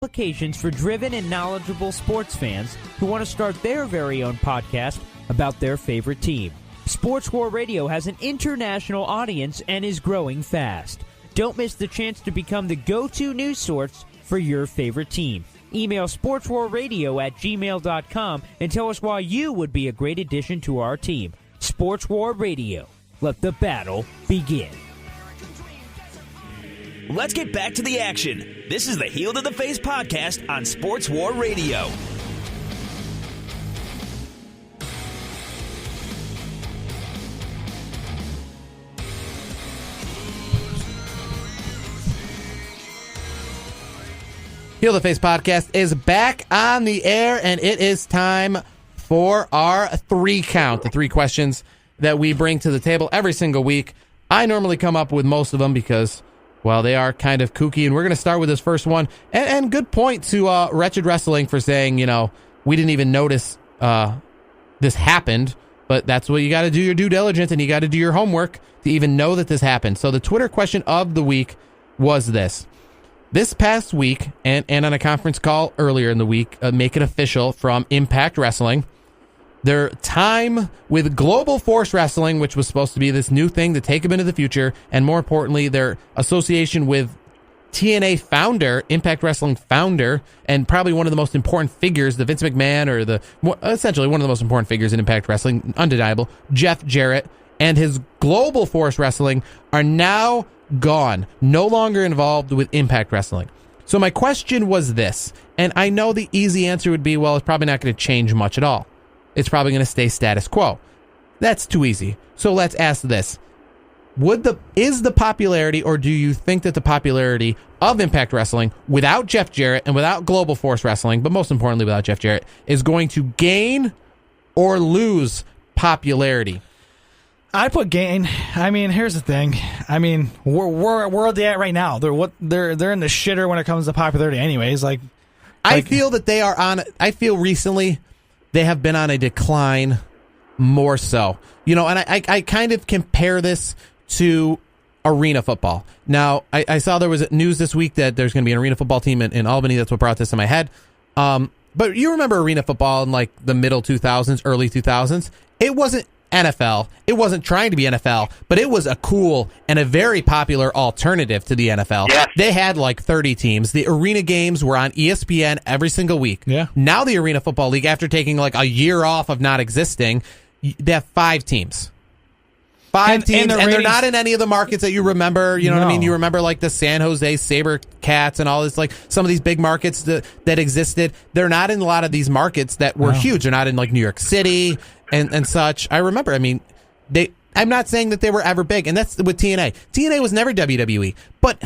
applications for driven and knowledgeable sports fans who want to start their very own podcast about their favorite team. Sports War Radio has an international audience and is growing fast. Don't miss the chance to become the go-to news source for your favorite team. Email sportswarradio@gmail.com and tell us why you would be a great addition to our team. Sports War Radio. Let the battle begin. Let's get back to the action. This is the Heel to the Face podcast on Sports War Radio. Heel to the Face podcast is back on the air, and it is time for our 3 count, the 3 questions that we bring to the table every single week. I normally come up with most of them because, well, they are kind of kooky, and we're going to start with this first one. And good point to Wretched Wrestling for saying, we didn't even notice this happened, but that's what you got to do, your due diligence, and you got to do your homework to even know that this happened. So the Twitter question of the week was this. This past week, and on a conference call earlier in the week, make it official from Impact Wrestling, their time with Global Force Wrestling, which was supposed to be this new thing to take them into the future, and more importantly, their association with TNA founder, Impact Wrestling founder, and probably one of the most important figures, the Vince McMahon, or essentially one of the most important figures in Impact Wrestling, undeniable, Jeff Jarrett, and his Global Force Wrestling are now gone, no longer involved with Impact Wrestling. So my question was this, and I know the easy answer would be, well, it's probably not going to change much at all. It's probably going to stay status quo. That's too easy. So let's ask this. Is the popularity, or do you think that the popularity of Impact Wrestling without Jeff Jarrett and without Global Force Wrestling, but most importantly without Jeff Jarrett, is going to gain or lose popularity? I put gain. I mean, here's the thing. I mean, where are they at right now? They're in the shitter when it comes to popularity anyways. I feel that they are on, I feel recently they have been on a decline more so. And I kind of compare this to arena football. Now, I saw there was news this week that there's going to be an arena football team in Albany. That's what brought this in my head. But you remember arena football in the middle 2000s, early 2000s? It wasn't NFL. It wasn't trying to be NFL, but it was a cool and a very popular alternative to the NFL. Yeah. They had 30 teams. The arena games were on ESPN every single week. Yeah. Now the Arena Football League, after taking a year off of not existing, they have 5 teams. 5 teams, and they're not in any of the markets that you remember. You know what I mean? You remember the San Jose Saber Cats and all this, some of these big markets that existed. They're not in a lot of these markets that were huge. They're not in New York City and such. I remember, I'm not saying that they were ever big, and that's with TNA. TNA was never WWE, but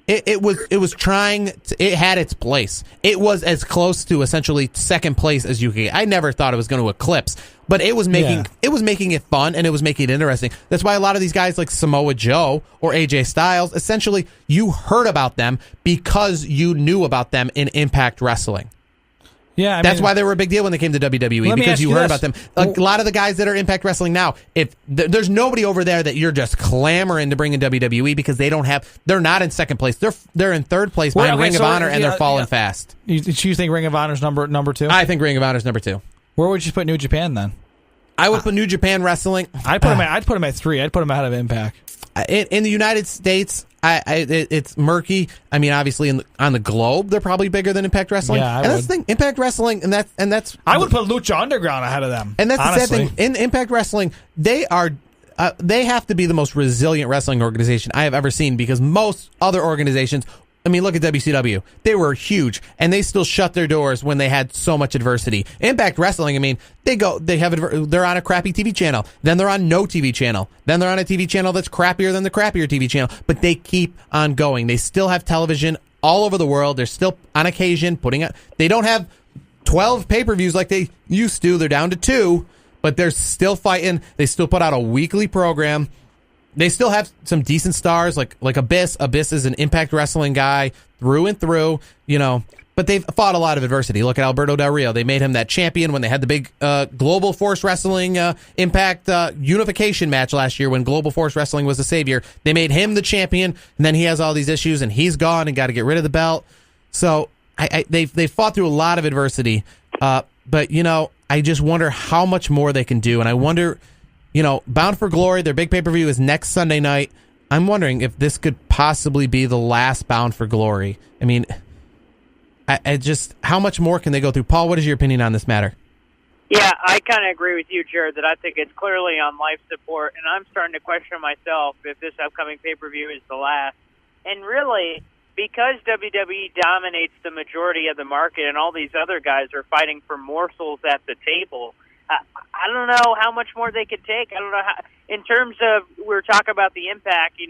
it was trying it had its place. It was as close to essentially second place as you could get. I never thought it was going to eclipse, but it was making it fun, and it was making it interesting. That's why a lot of these guys like Samoa Joe or AJ Styles, essentially you heard about them because you knew about them in Impact Wrestling. Yeah, that's why they were a big deal when they came to WWE, because you heard about them. A lot of the guys that are Impact Wrestling now, if there's nobody over there that you're just clamoring to bring in WWE, because they're not in second place. They're in third place behind Ring of Honor, and they're falling fast. You think Ring of Honor's number 2? I think Ring of Honor's number 2. Where would you put New Japan then? I would put New Japan Wrestling. I'd put them at 3. I'd put them ahead of Impact. In the United States, it's murky. Obviously on the globe, they're probably bigger than Impact Wrestling. Yeah, that's the thing. Impact Wrestling, and that's. I would put Lucha Underground ahead of them. And that's honestly the sad thing. In Impact Wrestling, they have to be the most resilient wrestling organization I have ever seen, because most other organizations. Look at WCW. They were huge, and they still shut their doors when they had so much adversity. Impact Wrestling, they're on a crappy TV channel. Then they're on no TV channel. Then they're on a TV channel that's crappier than the crappier TV channel. But they keep on going. They still have television all over the world. They're still, on occasion, putting out. They don't have 12 pay-per-views like they used to. They're down to 2, but they're still fighting. They still put out a weekly program. They still have some decent stars like Abyss. Abyss is an Impact Wrestling guy through and through, but they've fought a lot of adversity. Look at Alberto Del Rio. They made him that champion when they had the big Global Force Wrestling Impact unification match last year, when Global Force Wrestling was the savior. They made him the champion, and then he has all these issues, and he's gone and got to get rid of the belt. So they've fought through a lot of adversity, but I just wonder how much more they can do, and I wonder, Bound for Glory, their big pay-per-view is next Sunday night. I'm wondering if this could possibly be the last Bound for Glory. I mean, I just, how much more can they go through? Paul, what is your opinion on this matter? Yeah, I kind of agree with you, Jared, that I think it's clearly on life support, and I'm starting to question myself if this upcoming pay-per-view is the last. And really, because WWE dominates the majority of the market and all these other guys are fighting for morsels at the table, I don't know how much more they could take. I don't know how, in terms of, we're talking about the impact,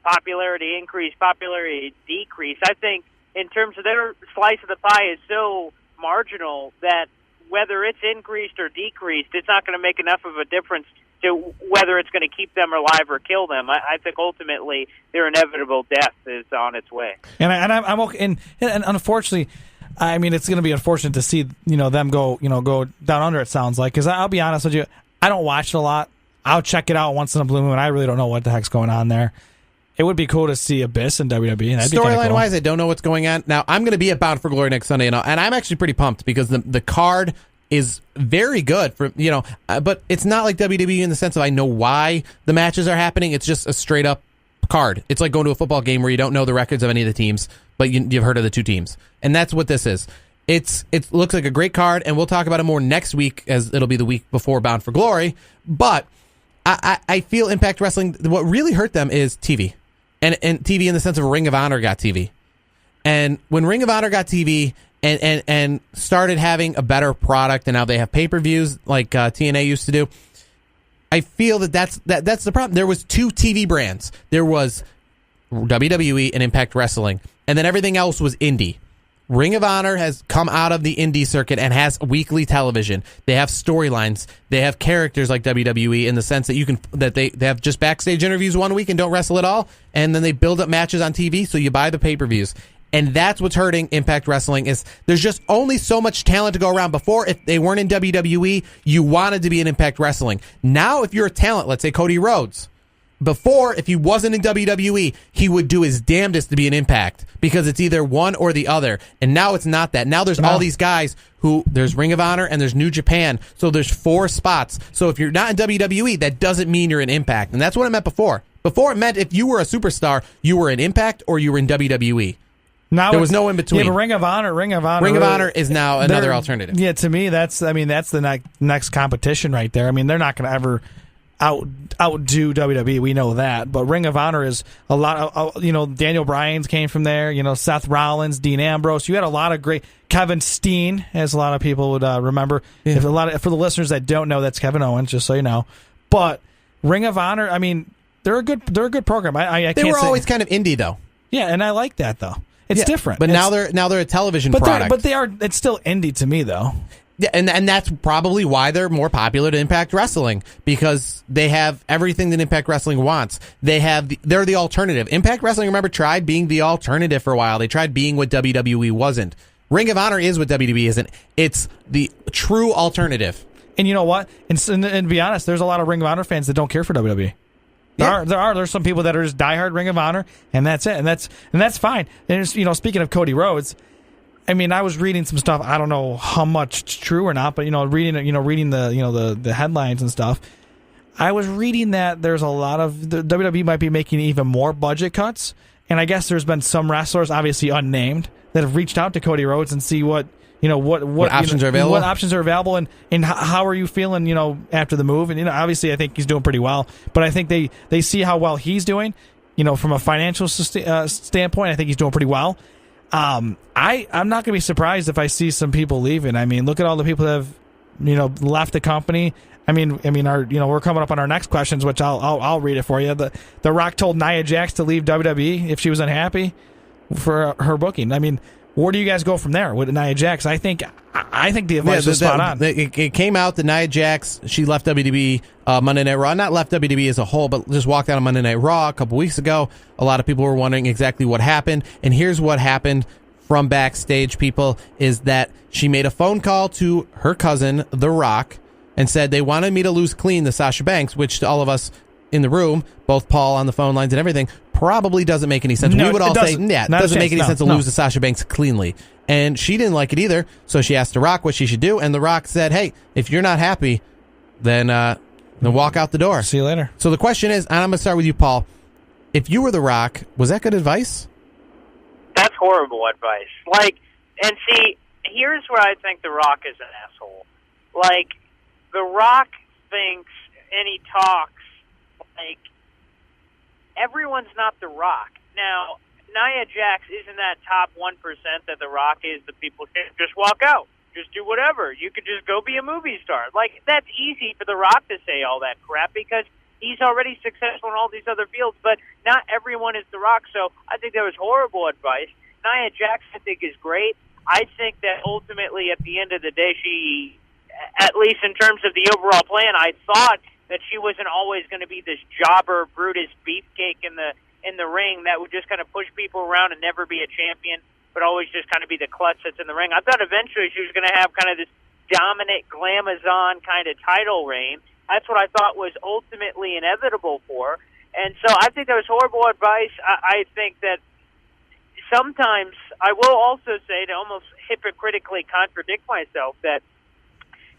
popularity increase, popularity decrease. I think in terms of their slice of the pie is so marginal that whether it's increased or decreased, it's not going to make enough of a difference to whether it's going to keep them alive or kill them. I think ultimately their inevitable death is on its way. And I'm okay. And unfortunately, I mean, it's going to be unfortunate to see them go down under. It sounds like, because I'll be honest with you, I don't watch it a lot. I'll check it out once in a blue moon. I really don't know what the heck's going on there. It would be cool to see Abyss in WWE. Storyline-wise, I don't know what's going on. Now, I'm going to be at Bound for Glory next Sunday, and I'm actually pretty pumped because the card is very good for but it's not like WWE in the sense of I know why the matches are happening. It's just a straight up card. It's like going to a football game where you don't know the records of any of the teams, but you've heard of the two teams, and that's what this is. It looks like a great card, and we'll talk about it more next week, as it'll be the week before Bound for Glory. But I feel Impact Wrestling, what really hurt them is TV. And TV in the sense of Ring of Honor got TV. And when Ring of Honor got TV and started having a better product, and now they have pay-per-views like TNA used to do, I feel that's the problem. There was two TV brands. There was WWE and Impact Wrestling, and then everything else was indie. Ring of Honor has come out of the indie circuit and has weekly television. They have storylines. They have characters like WWE in the sense that they have just backstage interviews one week and don't wrestle at all, and then they build up matches on TV, so you buy the pay-per-views. And that's what's hurting Impact Wrestling, is there's just only so much talent to go around. Before, if they weren't in WWE, you wanted to be in Impact Wrestling. Now, if you're a talent, let's say Cody Rhodes, before, if he wasn't in WWE, he would do his damnedest to be an Impact, because it's either one or the other. And now it's not that. Now there's all these guys there's Ring of Honor and there's New Japan. So there's 4 spots. So if you're not in WWE, that doesn't mean you're in Impact. And that's what it meant before. Before, it meant if you were a superstar, you were in Impact or you were in WWE. Now there was no in between. Yeah, but Ring of Honor is now another alternative. Yeah, to me, that's the next competition right there. I mean, they're not going to ever outdo WWE. We know that. But Ring of Honor is a lot of, Daniel Bryan's came from there. Seth Rollins, Dean Ambrose. You had a lot of great. Kevin Steen, as a lot of people would remember. Yeah. For the listeners that don't know, that's Kevin Owens, just so you know. But Ring of Honor, I mean, they're a good program. They were always kind of indie, though. Yeah, and I like that, though. It's different. But now they're a television product. But it's still indie to me, though. Yeah, and that's probably why they're more popular to Impact Wrestling, because they have everything that Impact Wrestling wants. They're the alternative. Impact Wrestling, remember, tried being the alternative for a while. They tried being what WWE wasn't. Ring of Honor is what WWE isn't. It's the true alternative. And you know what? And to be honest, there's a lot of Ring of Honor fans that don't care for WWE. There's some people that are just diehard Ring of Honor, and that's it, and that's fine. And speaking of Cody Rhodes, I mean, I was reading some stuff. I don't know how much it's true or not, but reading the headlines and stuff. I was reading that there's a lot of the WWE might be making even more budget cuts, and I guess there's been some wrestlers, obviously unnamed, that have reached out to Cody Rhodes and see what options are available. What options are available, and how are you feeling? After the move, and obviously I think he's doing pretty well, but I think they see how well he's doing. From a financial standpoint, I think he's doing pretty well. I'm not going to be surprised if I see some people leaving. I mean, look at all the people that have, left the company. I mean, we're coming up on our next questions, which I'll read it for you. The Rock told Nia Jax to leave WWE if she was unhappy for her booking. I mean, where do you guys go from there with Nia Jax? I think the advice is spot on. It came out that Nia Jax, she left WWE Monday Night Raw. Not left WWE as a whole, but just walked out on Monday Night Raw a couple weeks ago. A lot of people were wondering exactly what happened. And here's what happened from backstage, people, is that she made a phone call to her cousin, The Rock, and said they wanted me to lose clean to Sasha Banks, which to all of us in the room, both Paul on the phone lines and everything, probably doesn't make any sense. No, we would all say, it doesn't make any sense to lose to Sasha Banks cleanly. and she didn't like it either. So she asked The Rock what she should do, and The Rock said, "Hey, if you're not happy, then walk out the door. See you later." So the question is, and I'm going to start with you, Paul. If you were The Rock, was that good advice? That's horrible advice. Like, and see, here's where I think The Rock is an asshole. Like, The Rock thinks, and he talks, like, everyone's not The Rock. Now, Nia Jax isn't that top 1% that The Rock is. The people say, just walk out. Just do whatever. You could just go be a movie star. Like, that's easy for The Rock to say all that crap because he's already successful in all these other fields, but not everyone is The Rock, so I think that was horrible advice. Nia Jax, I think, is great. I think that ultimately, at the end of the day, she, at least in terms of the overall plan, I thought that she wasn't always going to be this jobber, Brutus beefcake in the ring that would just kind of push people around and never be a champion, but always just kind of be the klutz that's in the ring. I thought eventually she was going to have kind of this dominant glamazon kind of title reign. That's what I thought was ultimately inevitable for her. And so I think that was horrible advice. I think that sometimes, I will also say, to almost hypocritically contradict myself, that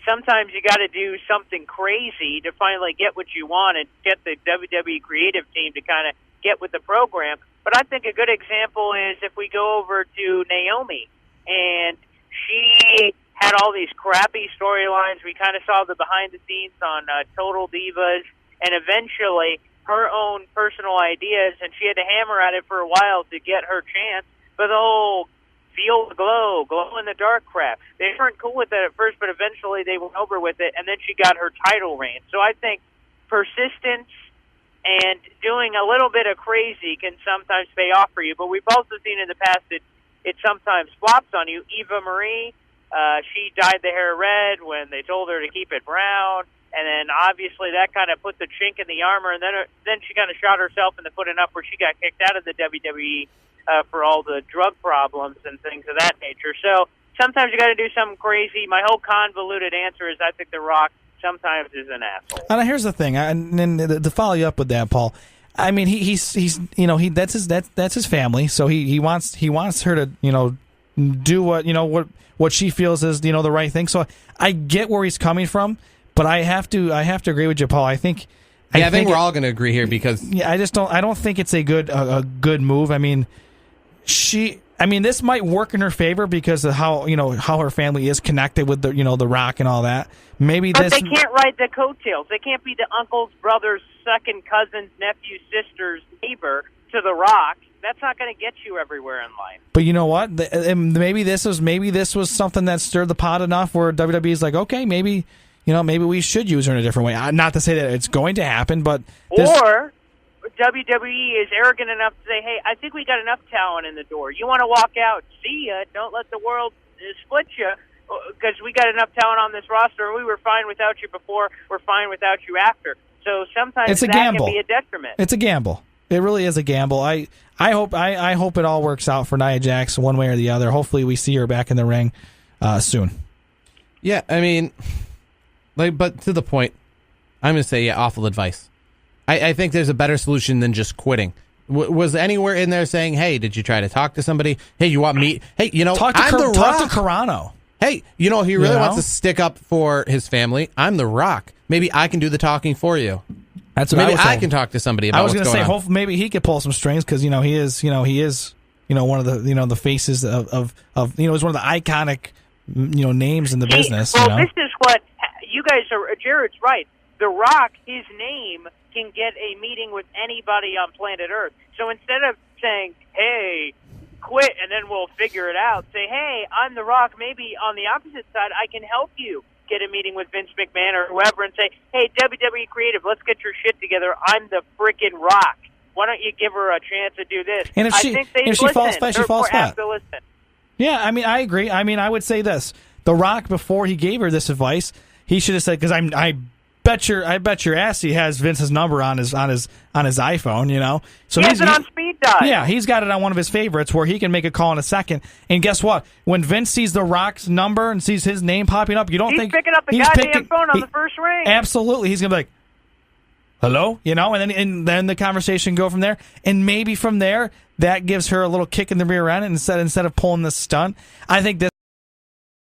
sometimes you got to do something crazy to finally get what you want and get the WWE creative team to kind of get with the program. But I think a good example is if we go over to Naomi, and she had all these crappy storylines. We kind of saw the behind the scenes on Total Divas, and eventually her own personal ideas, and she had to hammer at it for a while to get her chance. But the whole feel the glow in the dark crap, they weren't cool with it at first, but eventually they went over with it, and then she got her title reign. So I think persistence and doing a little bit of crazy can sometimes pay off for you. But we've also seen in the past that it sometimes flops on you. Eva Marie, she dyed the hair red when they told her to keep it brown, and then obviously that kind of put the chink in the armor, and then she kind of shot herself in the foot enough where she got kicked out of the WWE for all the drug problems and things of that nature. So sometimes you got to do something crazy. My whole convoluted answer is I think The Rock sometimes is an asshole. And here's the thing, and to follow you up with that, Paul. I mean, he's that's his family, so he wants her to do what she feels is the right thing. So I get where he's coming from, but I have to agree with you, Paul. I think we're all going to agree here because I don't think it's a good move. I mean, this might work in her favor because of how her family is connected with the Rock and all that. But they can't ride the coattails. They can't be the uncles, brothers, second cousins, nephews, sisters, neighbor to The Rock. That's not going to get you everywhere in life. But you know what? Maybe this was something that stirred the pot enough where WWE is like, okay, maybe we should use her in a different way. Not to say that it's going to happen, but or WWE is arrogant enough to say, hey, I think we got enough talent in the door. You want to walk out, see ya. Don't let the world split you because we got enough talent on this roster. We were fine without you before. We're fine without you after. So sometimes it's a that gamble. Can be a detriment. It's a gamble. It really is a gamble. I hope it all works out for Nia Jax one way or the other. Hopefully we see her back in the ring soon. Yeah, I mean, but to the point, I'm going to say, awful advice. I think there's a better solution than just quitting. Was anywhere in there saying, hey, did you try to talk to somebody? Hey, you want me? Hey, talk to Carano. Hey, he really wants to stick up for his family. I'm The Rock. Maybe I can do the talking for you. That's what maybe I can talk to somebody about what's going on. I was going to say, hopefully, maybe he could pull some strings because he is one of the the faces of he's one of the iconic names in the business. This is what you guys are. Jared's right. The Rock, his name can get a meeting with anybody on planet Earth. So instead of saying, hey, quit and then we'll figure it out, say, hey, I'm The Rock. Maybe on the opposite side, I can help you get a meeting with Vince McMahon or whoever and say, hey, WWE Creative, let's get your shit together. I'm the freaking Rock. Why don't you give her a chance to do this? And if she falls flat, she falls flat. Yeah, I mean, I agree. I mean, I would say this. The Rock, before he gave her this advice, he should have said, because I bet your ass he has Vince's number on his iPhone, So he has it on speed dial. Yeah, he's got it on one of his favorites where he can make a call in a second. And guess what? When Vince sees The Rock's number and sees his name popping up, he's picking up the goddamn phone on the first ring. Absolutely, he's gonna be hello, and then the conversation go from there, and maybe from there that gives her a little kick in the rear end instead of pulling this stunt. I think this